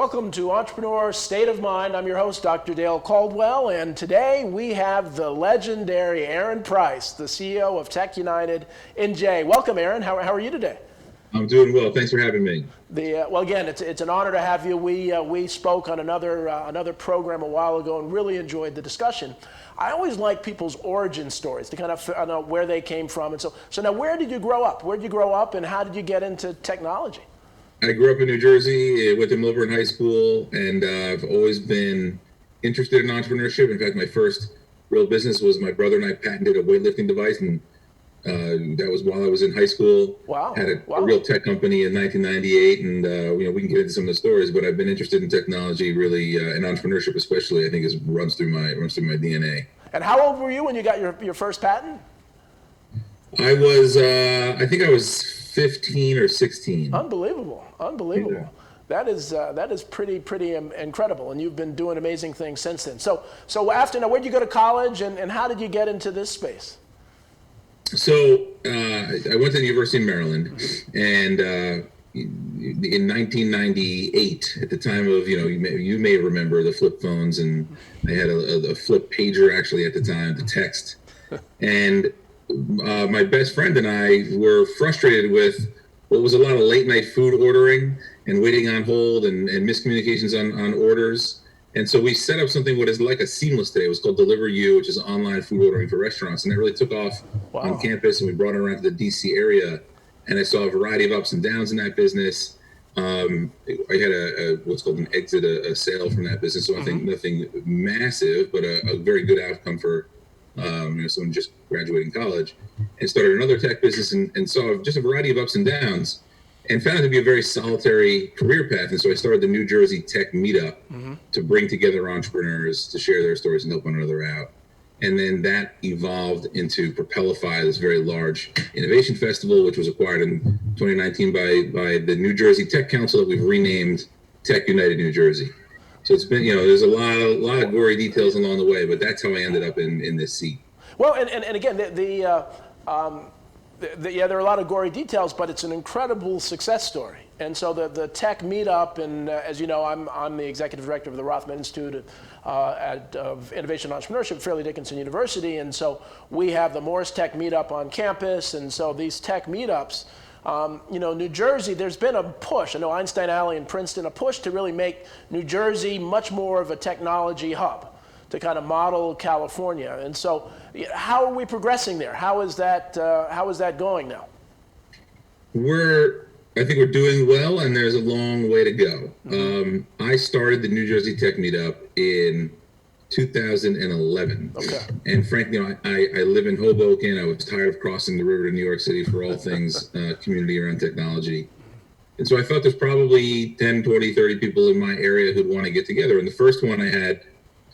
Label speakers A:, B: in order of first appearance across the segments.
A: Welcome to Entrepreneur State of Mind. I'm your host, Dr. Dale Caldwell, and today we have the legendary Aaron Price, the CEO of Tech United in Jay. Welcome, Aaron. How are you today?
B: I'm doing well. Thanks for having me.
A: Well, again, it's an honor to have you. We spoke on another program a while ago and really enjoyed the discussion. I always like people's origin stories to kind of know where they came from. And so now, where did you grow up? Where did you grow up, and how did you get into technology?
B: I grew up in New Jersey, went to Milburn High School, and I've always been interested in entrepreneurship. In fact, my first real business was my brother and I patented a weightlifting device, and that was while I was in high school.
A: Wow.
B: Had a real tech company in 1998, and we can get into some of the stories, but I've been interested in technology, really, and entrepreneurship especially. I think runs through my DNA.
A: And how old were you when you got your first patent?
B: I think I was 15 or 16.
A: Unbelievable.
B: Yeah.
A: That is pretty incredible, and you've been doing amazing things since then. So after, now, where'd you go to college, and how did you get into this space?
B: So I went to the University of Maryland, and in 1998, at the time of, you may remember the flip phones, and I had a flip pager actually at the time to text. And my best friend and I were frustrated with what was a lot of late night food ordering and waiting on hold and miscommunications on orders. And so we set up something what is like a seamless today. It was called Deliver You, which is online food ordering for restaurants. And it really took off on campus, and we brought it around to the DC area. And I saw a variety of ups and downs in that business. I had what's called an exit, a sale from that business. So I think nothing massive, but a very good outcome for someone just graduating college, and started another tech business and saw just a variety of ups and downs, and found it to be a very solitary career path. And so I started the New Jersey Tech Meetup to bring together entrepreneurs to share their stories and help one another out. And then that evolved into Propellify, this very large innovation festival, which was acquired in 2019 by the New Jersey Tech Council that we've renamed Tech United New Jersey. So it's been, there's a lot of gory details along the way, but that's how I ended up in this seat.
A: Well, and again, there are a lot of gory details, but it's an incredible success story. And so the Tech Meetup, and as you know, I'm the executive director of the Rothman Institute of Innovation and Entrepreneurship, Fairleigh Dickinson University, and so we have the Morris Tech Meetup on campus, and so these Tech Meetups. New Jersey, there's been a push, I know Einstein Alley and Princeton, a push to really make New Jersey much more of a technology hub, to kind of model California. And so how are we progressing there? How is that going now?
B: I think we're doing well, and there's a long way to go. I started the New Jersey Tech Meetup in 2011.
A: Okay.
B: And frankly, I live in Hoboken. I was tired of crossing the river to New York City for all things community around technology. And so I thought there's probably 10, 20, 30 people in my area who'd want to get together. And the first one I had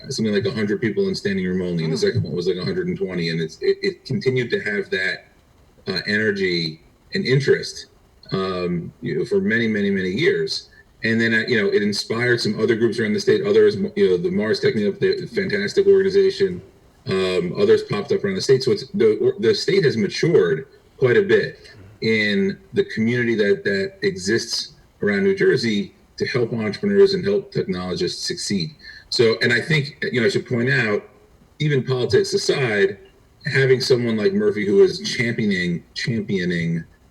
B: something like 100 people in standing room only. And the second one was like 120. And it continued to have that energy and interest for many, many, many years. And then, it inspired some other groups around the state. Others, the Mars Tech Meetup, the fantastic organization. Others popped up around the state. So the state has matured quite a bit in the community that exists around New Jersey to help entrepreneurs and help technologists succeed. So, and I think, I should point out, even politics aside, having someone like Murphy who is championing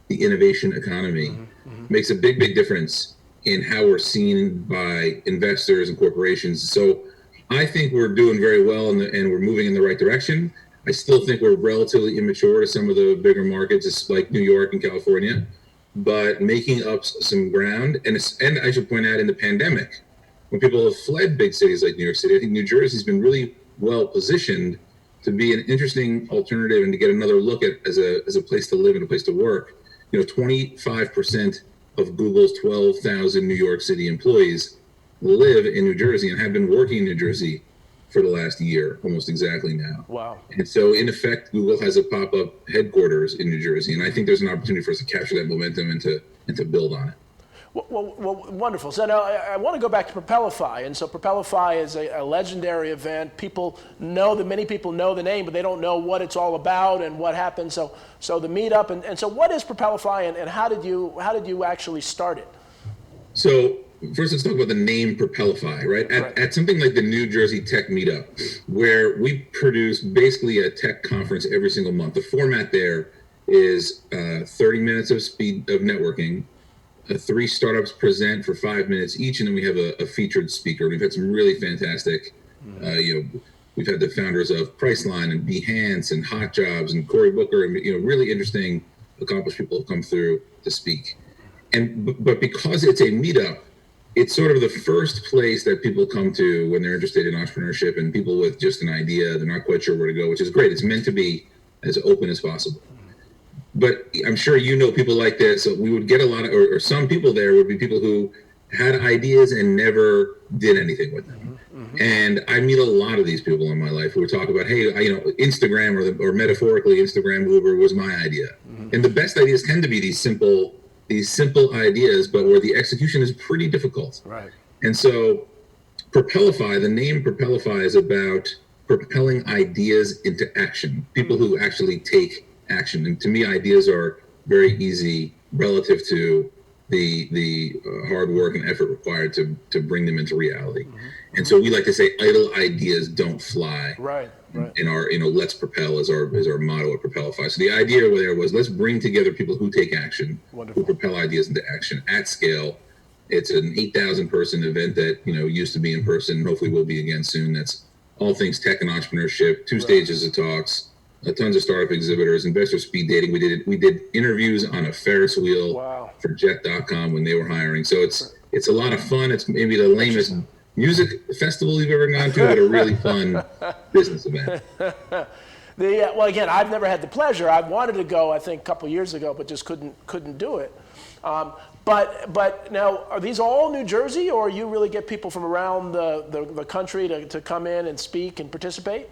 B: the innovation economy makes a big, big difference in how we're seen by investors and corporations. So I think we're doing very well and we're moving in the right direction. I still think we're relatively immature to some of the bigger markets like New York and California, but making up some ground. And I should point out, in the pandemic, when people have fled big cities like New York City, I think New Jersey's been really well positioned to be an interesting alternative and to get another look at as a place to live and a place to work. 25% of Google's 12,000 New York City employees live in New Jersey and have been working in New Jersey for the last year, almost exactly now.
A: Wow.
B: And so, in effect, Google has a pop-up headquarters in New Jersey, and I think there's an opportunity for us to capture that momentum and to build on it.
A: Well, wonderful. So now I want to go back to Propellify. And so Propellify is a legendary event. Many people know the name, but they don't know what it's all about and what happened. So the meetup, and so what is Propellify, and how did you actually start it?
B: So first let's talk about the name Propellify, right? At something like the New Jersey Tech Meetup, where we produce basically a tech conference every single month. The format there is 30 minutes of networking. 3 startups present for 5 minutes each, and then we have a featured speaker. We've had some really fantastic, we've had the founders of Priceline and Behance and Hot Jobs and Cory Booker, and really interesting, accomplished people have come through to speak. But because it's a meetup, it's sort of the first place that people come to when they're interested in entrepreneurship, and people with just an idea, they're not quite sure where to go, which is great. It's meant to be as open as possible. But I'm sure people like this. So we would get a lot of, or some people there would be people who had ideas and never did anything with them. And I meet a lot of these people in my life who would talk about, hey, Instagram or metaphorically, Instagram Uber was my idea. And the best ideas tend to be these simple ideas, but where the execution is pretty difficult.
A: Right.
B: And so Propellify, the name Propellify, is about propelling ideas into action, people who actually take action. And to me, ideas are very easy relative to the hard work and effort required to bring them into reality. And so we like to say idle ideas don't fly.
A: Right.
B: In our, let's propel is our motto at Propellify. So the idea there was, let's bring together people who take action,
A: Wonderful.
B: who propel ideas into action at scale. It's an 8,000 person event that, used to be in person, hopefully will be again soon. That's all things tech and entrepreneurship, 2 stages of talks, tons of startup exhibitors, investor speed dating. We did interviews on a Ferris wheel for Jet.com when they were hiring. So it's a lot of fun. It's maybe the lamest music festival you've ever gone to, but a really fun business event.
A: Well, again, I've never had the pleasure. I wanted to go, I think, a couple years ago, but just couldn't do it. But now, are these all New Jersey, or you really get people from around the country to come in and speak and participate?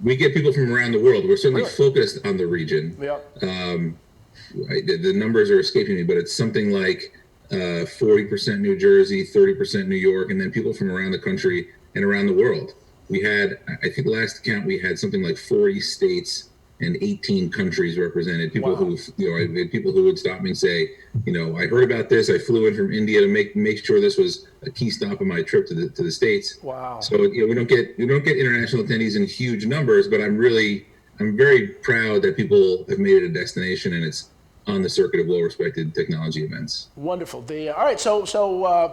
B: We get people from around the world. We're certainly focused on the region.
A: Yeah.
B: The numbers are escaping me, but it's something like 40% New Jersey, 30% New York, and then people from around the country and around the world. We had, I think last count, we had something like 40 states and 18 countries represented. People who, I had people who would stop me and say, I heard about this. I flew in from India to make sure this was a key stop on my trip to the States.
A: Wow.
B: So we don't get international attendees in huge numbers, but I'm very proud that people have made it a destination, and it's on the circuit of well-respected technology events.
A: Wonderful. All right, so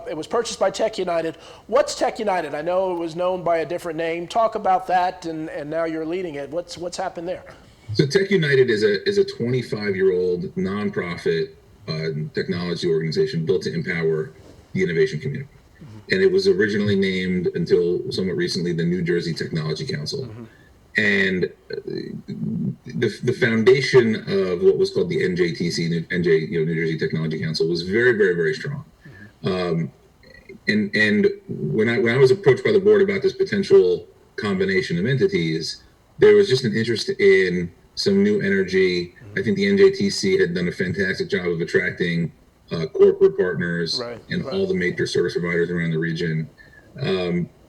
A: it was purchased by Tech United. What's Tech United? I know it was known by a different name. Talk about that, and now you're leading it. What's happened there?
B: So Tech United is a 25-year-old nonprofit technology organization built to empower the innovation community. And it was originally named, until somewhat recently, the New Jersey Technology Council. And the foundation of what was called the NJTC, New Jersey Technology Council, was very, very, very strong. And when I was approached by the board about this potential combination of entities, there was just an interest in some new energy. I think the NJTC had done a fantastic job of attracting corporate partners and all the major service providers around the region.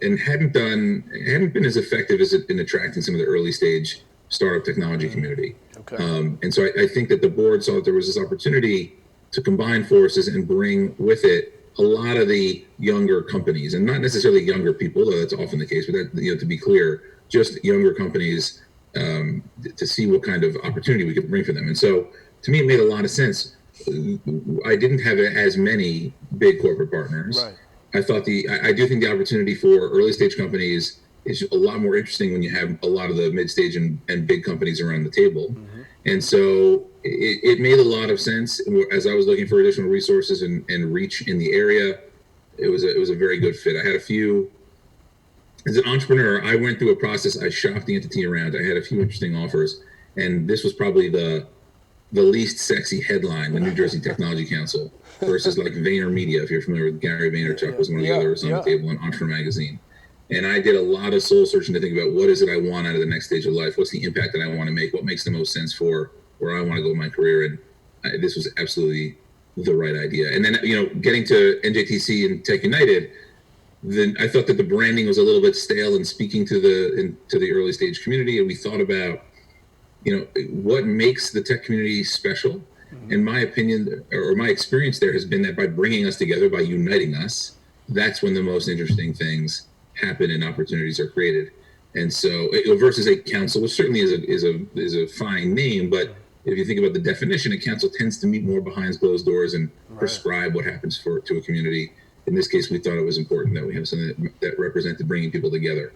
B: And hadn't been as effective as in attracting some of the early stage startup technology community.
A: Okay.
B: And so I think that the board saw that there was this opportunity to combine forces and bring with it a lot of the younger companies, and not necessarily younger people, though that's often the case, but that, to be clear, just younger companies to see what kind of opportunity we could bring for them. And so to me, it made a lot of sense. I didn't have as many big corporate partners.
A: Right.
B: I do think the opportunity for early stage companies is a lot more interesting when you have a lot of the mid stage and big companies around the table. And so it made a lot of sense as I was looking for additional resources and reach in the area. It was a very good fit. I had a few, as an entrepreneur, I went through a process. I shopped the entity around. I had a few interesting offers, and this was probably the least sexy headline, the New Jersey Technology Council, versus like VaynerMedia, if you're familiar with Gary Vaynerchuk, was one of the others on the table in Entrepreneur Magazine. And I did a lot of soul searching to think about what is it I want out of the next stage of life? What's the impact that I want to make? What makes the most sense for where I want to go in my career? And this was absolutely the right idea. And then, getting to NJTC and Tech United, then I thought that the branding was a little bit stale and speaking to the early stage community. And we thought about, what makes the tech community special. In my opinion, or my experience there has been that by bringing us together, by uniting us, that's when the most interesting things happen and opportunities are created. And so versus a council, which certainly is a fine name, but if you think about the definition, a council tends to meet more behind closed doors and prescribe what happens to a community. In this case, we thought it was important that we have something that represented bringing people together.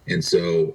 B: And so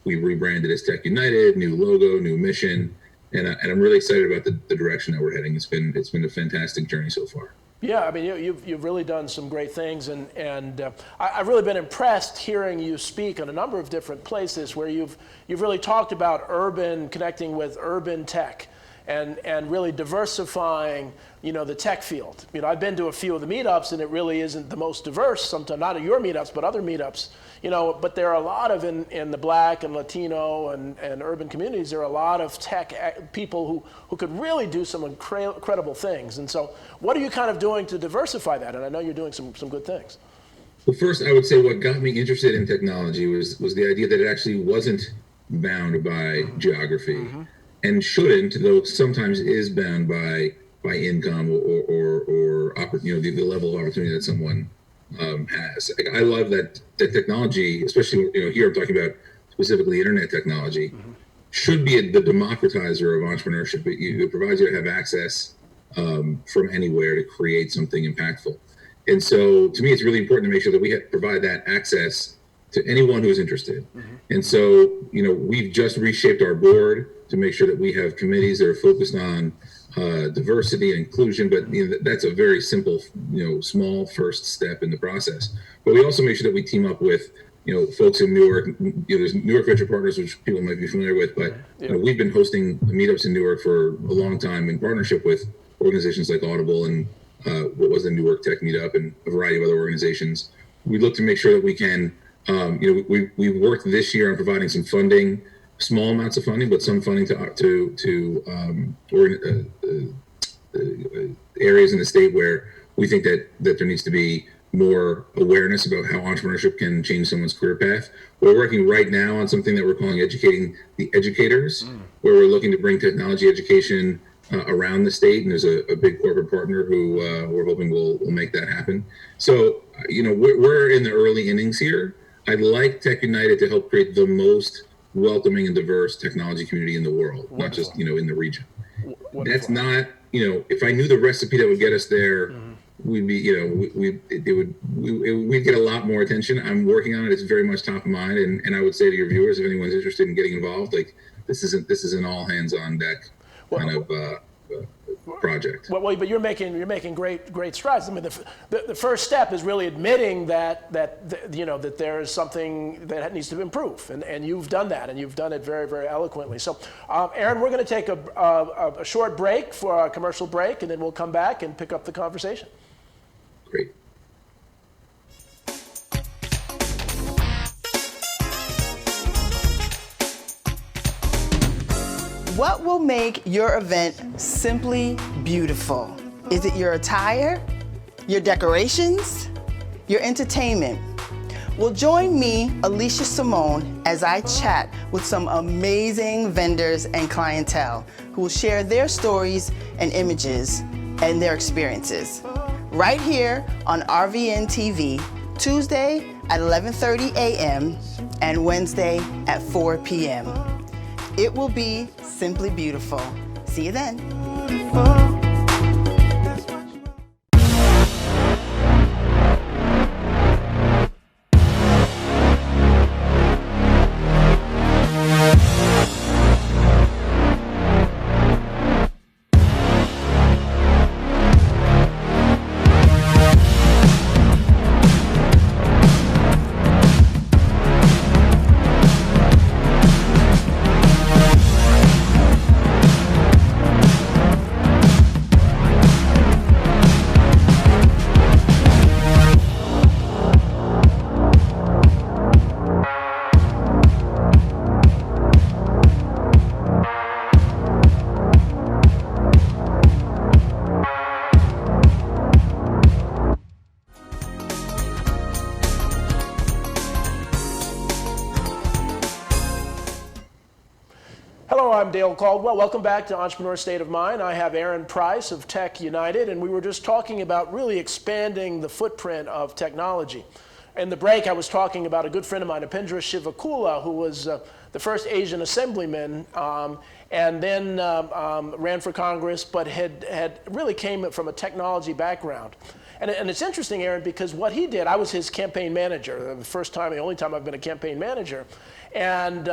B: we rebranded as Tech United, new logo, new mission, and I'm really excited about the direction that we're heading. It's been a fantastic journey so far.
A: Yeah, I mean, you've really done some great things, and I've really been impressed hearing you speak on a number of different places where you've really talked about urban connecting with urban tech, and really diversifying, the tech field. I've been to a few of the meetups, and it really isn't the most diverse. Sometimes not at your meetups, but other meetups. But there are a lot of in the Black and Latino and urban communities. There are a lot of tech people who could really do some incredible things. And so, what are you kind of doing to diversify that? And I know you're doing some good things.
B: Well, first, I would say what got me interested in technology was the idea that it actually wasn't bound by geography, and shouldn't, though sometimes is bound by income or the level of opportunity that someone has. I love that technology, especially here I'm talking about specifically internet technology, should be the democratizer of entrepreneurship. It provides you to have access from anywhere to create something impactful. And so to me, it's really important to make sure that we provide that access to anyone who is interested. And so, we've just reshaped our board to make sure that we have committees that are focused on diversity and inclusion, but that's a very simple, small first step in the process. But we also make sure that we team up with, folks in Newark. There's Newark Venture Partners, which people might be familiar with, but we've been hosting meetups in Newark for a long time in partnership with organizations like Audible and what was the Newark Tech Meetup and a variety of other organizations. We look to make sure that we can, we've worked this year on providing some funding, small amounts of funding, but some funding to areas in the state where we think that there needs to be more awareness about how entrepreneurship can change someone's career path. We're working right now on something that we're calling Educating the Educators, where we're looking to bring technology education around the state, and there's a big corporate partner who we're hoping will make that happen. So, we're in the early innings here. I'd like Tech United to help create the most welcoming and diverse technology community in the world, not just in the region. That's not if I knew the recipe that would get us there, we'd be we'd get a lot more attention. I'm working on it. It's very much top of mind, and I would say to your viewers, if anyone's interested in getting involved, this is an all hands on deck kind of project.
A: Well, but you're making great strides. I mean, the first step is really admitting that there is something that needs to improve, and you've done that, and you've done it very, very eloquently. So, Aaron, we're going to take a short break for a commercial break, and then we'll come back and pick up the conversation.
B: Great.
C: What will make your event simply beautiful? Is it your attire, your decorations, your entertainment? Well, join me, Alicia Simone, as I chat with some amazing vendors and clientele who will share their stories and images and their experiences. Right here on RVN TV, Tuesday at 11:30 a.m. and Wednesday at 4 p.m. It will be simply beautiful. See you then.
A: Hello, I'm Dale Caldwell. Welcome back to Entrepreneur State of Mind. I have Aaron Price of Tech United, and we were just talking about really expanding the footprint of technology. In the break, I was talking about a good friend of mine, Apindra Shivakula, who was the first Asian assemblyman, and then ran for Congress, but had really came from a technology background. And it's interesting, Aaron, because what he did, I was his campaign manager, the only time I've been a campaign manager. And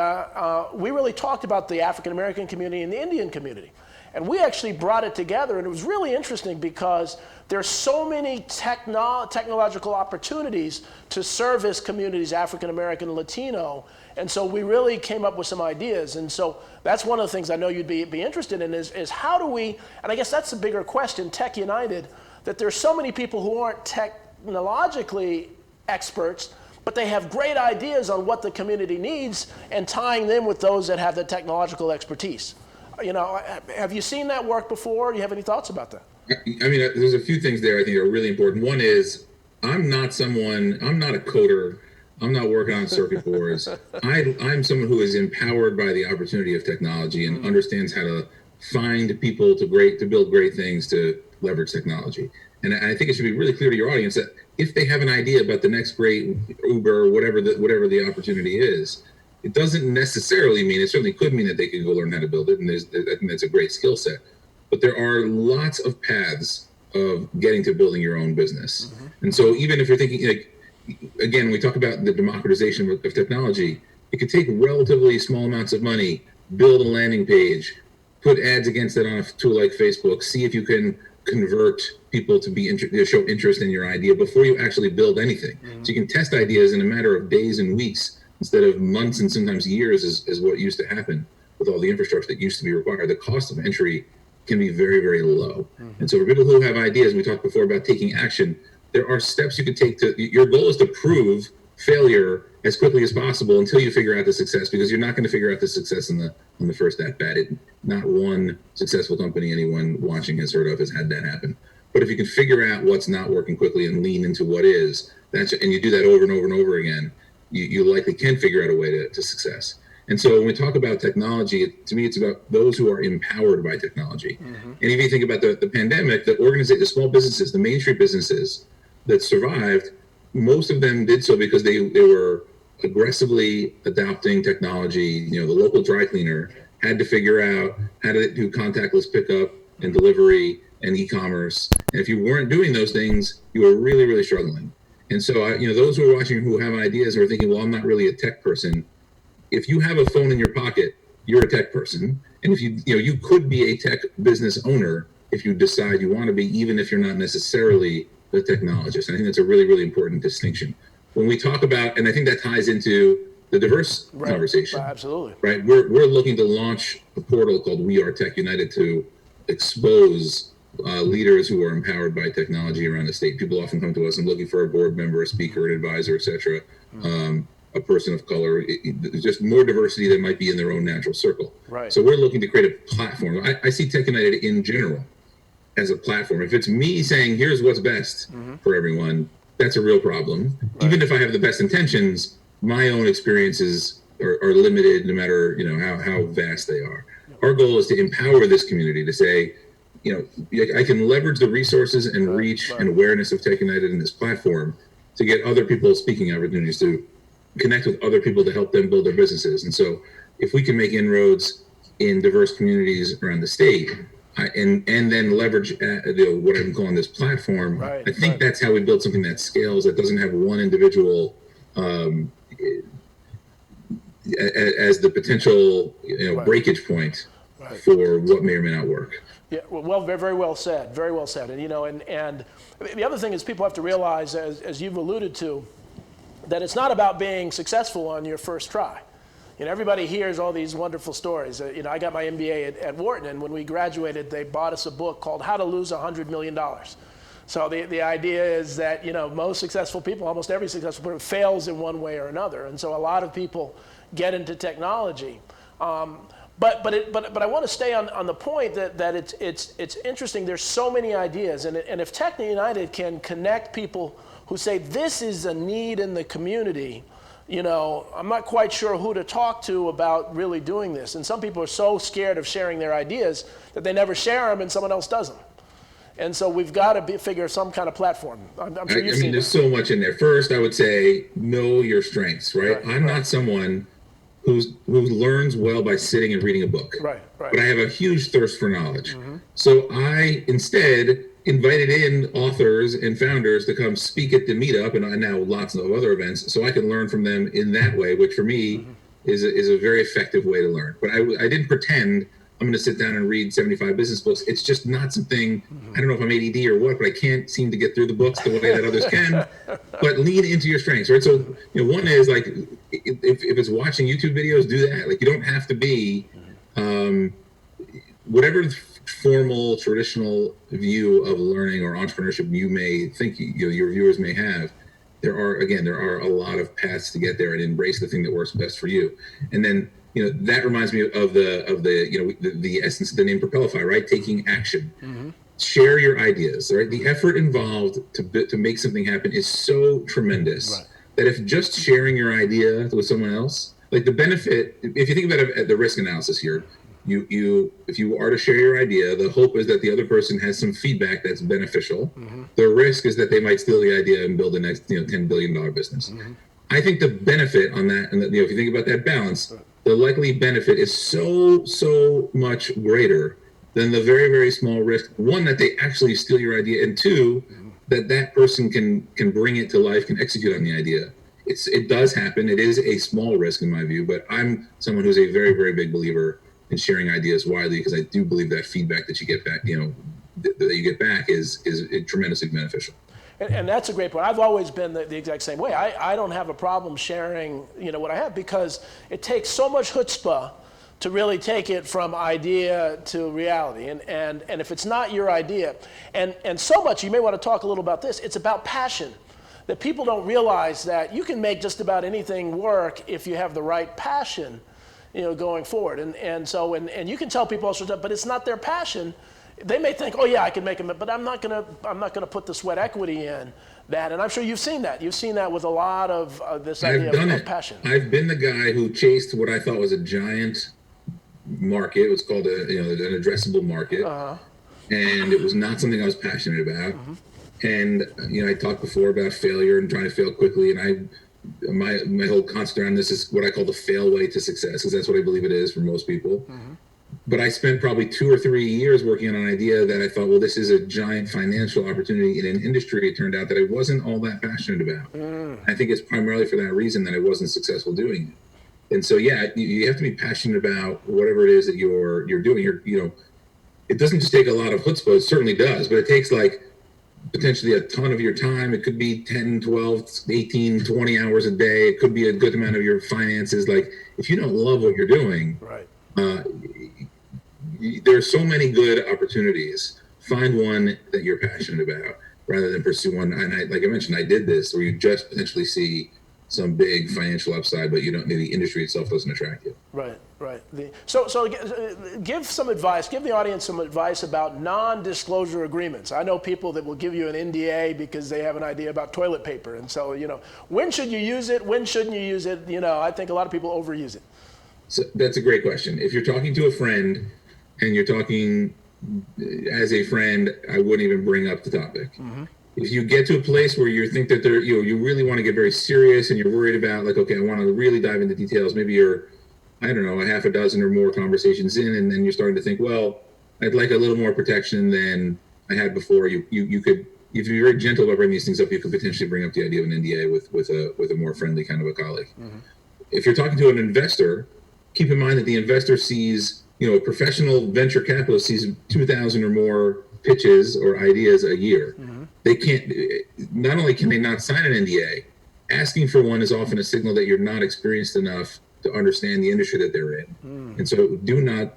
A: we really talked about the African American community and the Indian community. And we actually brought it together, and it was really interesting because there's so many technological opportunities to service communities, African American and Latino. And so we really came up with some ideas. And so that's one of the things I know you'd be interested in is how do we, and I guess that's the bigger question, Tech United, that there's so many people who aren't technologically experts, but they have great ideas on what the community needs and tying them with those that have the technological expertise. You know, have you seen that work before? Do you have any thoughts about that?
B: I mean, there's a few things there I think are really important. One is I'm not a coder. I'm not working on circuit boards. I'm someone who is empowered by the opportunity of technology and understands how to find people to build great things to leverage technology. And I think it should be really clear to your audience that if they have an idea about the next great Uber, whatever the opportunity is, it doesn't necessarily mean, it certainly could mean that they could go learn how to build it, and I think that's a great skill set. But there are lots of paths of getting to building your own business. And so even if you're thinking, like, again, we talk about the democratization of technology, it could take relatively small amounts of money, build a landing page, put ads against it on a tool like Facebook, see if you can convert people to show interest in your idea before you actually build anything. So you can test ideas in a matter of days and weeks instead of months and sometimes years is what used to happen with all the infrastructure that used to be required. The cost of entry can be very, very low. And so for people who have ideas, we talked before about taking action, there are steps you could take your goal is to prove failure as quickly as possible until you figure out the success, because you're not going to figure out the success on the first at-bat. Not one successful company anyone watching has heard of has had that happen. But if you can figure out what's not working quickly and lean into what is, and you do that over and over and over again, you likely can figure out a way to success. And so when we talk about technology, to me, it's about those who are empowered by technology. And if you think about the pandemic, the small businesses, the Main Street businesses that survived, most of them did so because they were aggressively adopting technology. You know, the local dry cleaner had to figure out how to do contactless pickup and delivery and e-commerce. And if you weren't doing those things, you were really, really struggling. And so, those who are watching who have ideas or are thinking, well, I'm not really a tech person. If you have a phone in your pocket, you're a tech person. And if you could be a tech business owner if you decide you want to be, even if you're not necessarily the technologist. And I think that's a really, really important distinction. When we talk about, and I think that ties into the diverse conversation.
A: Absolutely.
B: Right. We're looking to launch a portal called We Are Tech United to expose leaders who are empowered by technology around the state. People often come to us and looking for a board member, a speaker, an advisor, et cetera, a person of color, just more diversity that might be in their own natural circle.
A: Right.
B: So we're looking to create a platform. I see Tech United in general as a platform. If it's me saying, here's what's best for everyone, that's a real problem. Right. Even if I have the best intentions, my own experiences are limited no matter how vast they are. Our goal is to empower this community to say, I can leverage the resources and reach and awareness of Tech United in this platform to get other people speaking opportunities, to connect with other people to help them build their businesses. And so if we can make inroads in diverse communities around the state, and then leverage what I'm calling this platform, I think that's how we build something that scales, that doesn't have one individual as the potential breakage point for what may or may not work.
A: Yeah, well, very, very well said. Very well said. And and the other thing is people have to realize, as you've alluded to, that it's not about being successful on your first try. Everybody hears all these wonderful stories. I got my MBA at Wharton, and when we graduated, they bought us a book called How to Lose $100 Million. So the idea is that most successful people, almost every successful person, fails in one way or another, and so a lot of people get into technology. But I want to stay on the point that it's interesting. There's so many ideas, and if Tech United can connect people who say this is a need in the community, I'm not quite sure who to talk to about really doing this. And some people are so scared of sharing their ideas that they never share them and someone else does them. And so we've got to figure some kind of platform. I'm sure you've seen
B: there's so much in there. First, I would say know your strengths, right? I'm not someone who learns well by sitting and reading a book.
A: Right.
B: But I have a huge thirst for knowledge. So I instead invited in authors and founders to come speak at the meetup and now lots of other events, so I can learn from them in that way, which for me is a very effective way to learn. But I didn't pretend I'm going to sit down and read 75 business books. It's just not something, I don't know if I'm ADD or what, but I can't seem to get through the books the way that others can. But lean into your strengths, right? So, one is like, if it's watching YouTube videos, do that. Like, you don't have to be, whatever formal, traditional view of learning or entrepreneurship you may think your viewers may have, there are a lot of paths to get there, and embrace the thing that works best for you. And then, that reminds me of the essence of the name propellify, right? Taking action. Share your ideas, right? The effort involved to make something happen is so tremendous that if just sharing your idea with someone else, like the benefit, if you think about the risk analysis here, if you are to share your idea, the hope is that the other person has some feedback that's beneficial. The risk is that they might steal the idea and build the next $10 billion business. I think the benefit on that, and if you think about that balance, the likely benefit is so much greater than the very, very small risk. One, that they actually steal your idea, and two, that person can bring it to life, can execute on the idea. It does happen. It is a small risk in my view, but I'm someone who's a very, very big believer in sharing ideas widely, because I do believe that feedback that you get back, that you get back is tremendously beneficial.
A: And that's a great point. I've always been the exact same way. I don't have a problem sharing, what I have, because it takes so much chutzpah to really take it from idea to reality. And if it's not your idea, and so much, you may want to talk a little about this, it's about passion. That people don't realize that you can make just about anything work if you have the right passion, going forward. And so you can tell people all sorts of stuff, but it's not their passion. They may think, oh yeah, I can make them, but I'm not gonna put the sweat equity in that. And I'm sure you've seen that. You've seen that with a lot of this idea of passion.
B: I've been the guy who chased what I thought was a giant market. It was called an addressable market, and it was not something I was passionate about. And I talked before about failure and trying to fail quickly, and my whole concept around this is what I call the fail way to success, because that's what I believe it is for most people. But I spent probably 2 or 3 years working on an idea that I thought, well, this is a giant financial opportunity in an industry, it turned out, that I wasn't all that passionate about. I think it's primarily for that reason that I wasn't successful doing it. And so, yeah, you have to be passionate about whatever it is that you're doing. It doesn't just take a lot of chutzpah, it certainly does, but it takes like potentially a ton of your time. It could be 10, 12, 18, 20 hours a day. It could be a good amount of your finances. Like, if you don't love what you're doing, there's so many good opportunities. Find one that you're passionate about rather than pursue one. And like I mentioned, I did this where you just potentially see some big financial upside, but the industry itself doesn't attract you.
A: Right. So give some advice, give the audience some advice about non-disclosure agreements. I know people that will give you an NDA because they have an idea about toilet paper. And so, when should you use it? When shouldn't you use it? I think a lot of people overuse it.
B: So that's a great question. If you're talking to a friend and you're talking as a friend, I wouldn't even bring up the topic. If you get to a place where you think that you really want to get very serious and you're worried about, like, okay, I want to really dive into details, maybe you're, I don't know, a half a dozen or more conversations in, and then you're starting to think, well, I'd like a little more protection than I had before. You could, if you're very gentle about bringing these things up, you could potentially bring up the idea of an NDA with a more friendly kind of a colleague. If you're talking to an investor, keep in mind that the investor sees, a professional venture capitalist sees 2,000 or more pitches or ideas a year. They can't, not only can they not sign an NDA, asking for one is often a signal that you're not experienced enough to understand the industry that they're in. And so do not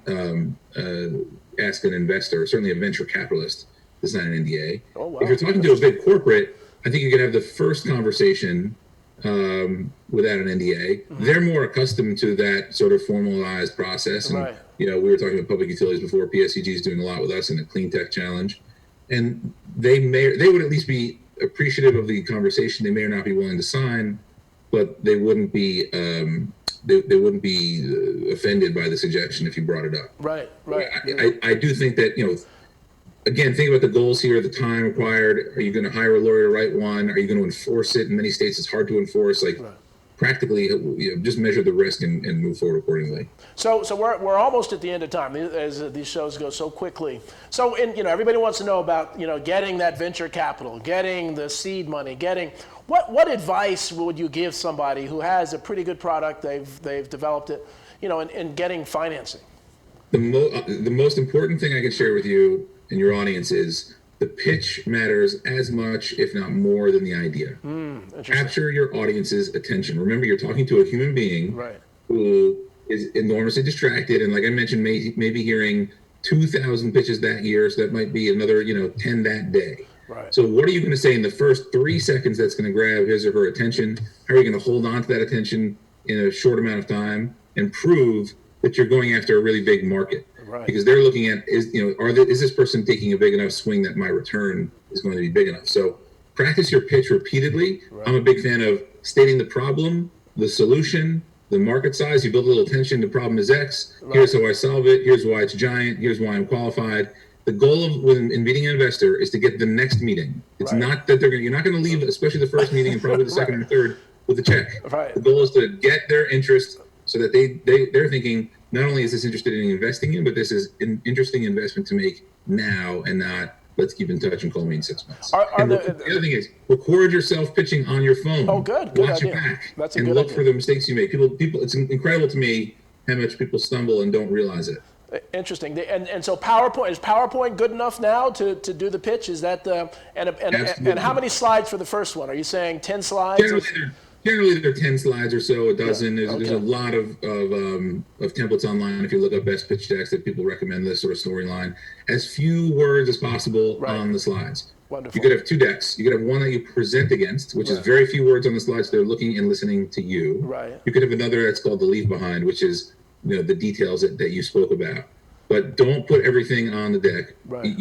B: ask an investor, certainly a venture capitalist, to sign an NDA. If you're talking to a big corporate, I think you can have the first conversation without an NDA. They're more accustomed to that sort of formalized process. And, we were talking about public utilities before. PSEG is doing a lot with us in the Clean Tech Challenge. And they would at least be appreciative of the conversation. They may or not be willing to sign, but they wouldn't be they wouldn't be offended by the suggestion if you brought it up.
A: Right, right.
B: I do think that, again, think about the goals here, the time required. Are you going to hire a lawyer to write one? Are you going to enforce it? In many states, it's hard to enforce. Like, practically, just measure the risk and move forward accordingly.
A: So we're almost at the end of time, as these shows go so quickly. So, everybody wants to know about, getting that venture capital, getting the seed money, what advice would you give somebody who has a pretty good product, they've developed it, in getting financing?
B: The most important thing I can share with you and your audience is the pitch matters as much, if not more, than the idea. Capture your audience's attention. Remember, you're talking to a human being who is enormously distracted, and like I mentioned, maybe hearing 2,000 pitches that year, so that might be another 10 that day.
A: Right.
B: So what are you going to say in the first 3 seconds that's going to grab his or her attention? How are you going to hold on to that attention in a short amount of time and prove that you're going after a really big market?
A: Right.
B: Because they're looking at, is this person taking a big enough swing that my return is going to be big enough? So practice your pitch repeatedly. Right. I'm a big fan of stating the problem, the solution, the market size. You build a little tension. The problem is X. Right. Here's how I solve it. Here's why it's giant. Here's why I'm qualified. The goal in meeting an investor is to get the next meeting. It's not that you're not going to leave, especially the first meeting and probably the second and third, with a check.
A: Right.
B: The goal is to get their interest so that they're thinking, not only is this interested in investing in, but this is an interesting investment to make now and not, let's keep in touch and call me in 6 months. The other thing is, record yourself pitching on your phone.
A: Oh, good.
B: Watch
A: idea.
B: It back.
A: That's a
B: and
A: good
B: look
A: idea.
B: for the mistakes you make. People. It's incredible to me how much people stumble and don't realize it.
A: Interesting. And so PowerPoint, is PowerPoint good enough now to do the pitch? Is that and how many slides for the first one? Are you saying 10 slides?
B: Generally, there are 10 slides or so, a dozen. There's a lot of templates online. If you look up best pitch decks, that people recommend this sort of storyline. As few words as possible on the slides.
A: Wonderful.
B: You could have 2 decks. You could have one that you present against, which is very few words on the slides. They're looking and listening to you.
A: Right.
B: You could have another that's called the leave behind, which is the details that you spoke about. But don't put everything on the deck.
A: Right.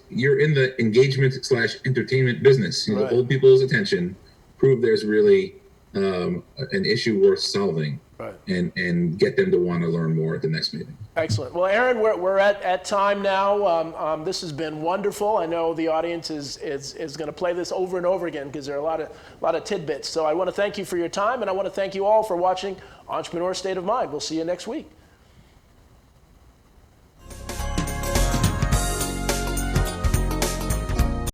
B: You're in the engagement / entertainment business. Hold people's attention, prove there's really an issue worth solving, and get them to want to learn more at the next meeting.
A: Excellent. Well, Aaron, we're at time now. This has been wonderful. I know the audience is going to play this over and over again because there are a lot of tidbits. So I want to thank you for your time, and I want to thank you all for watching Entrepreneur State of Mind. We'll see you next week.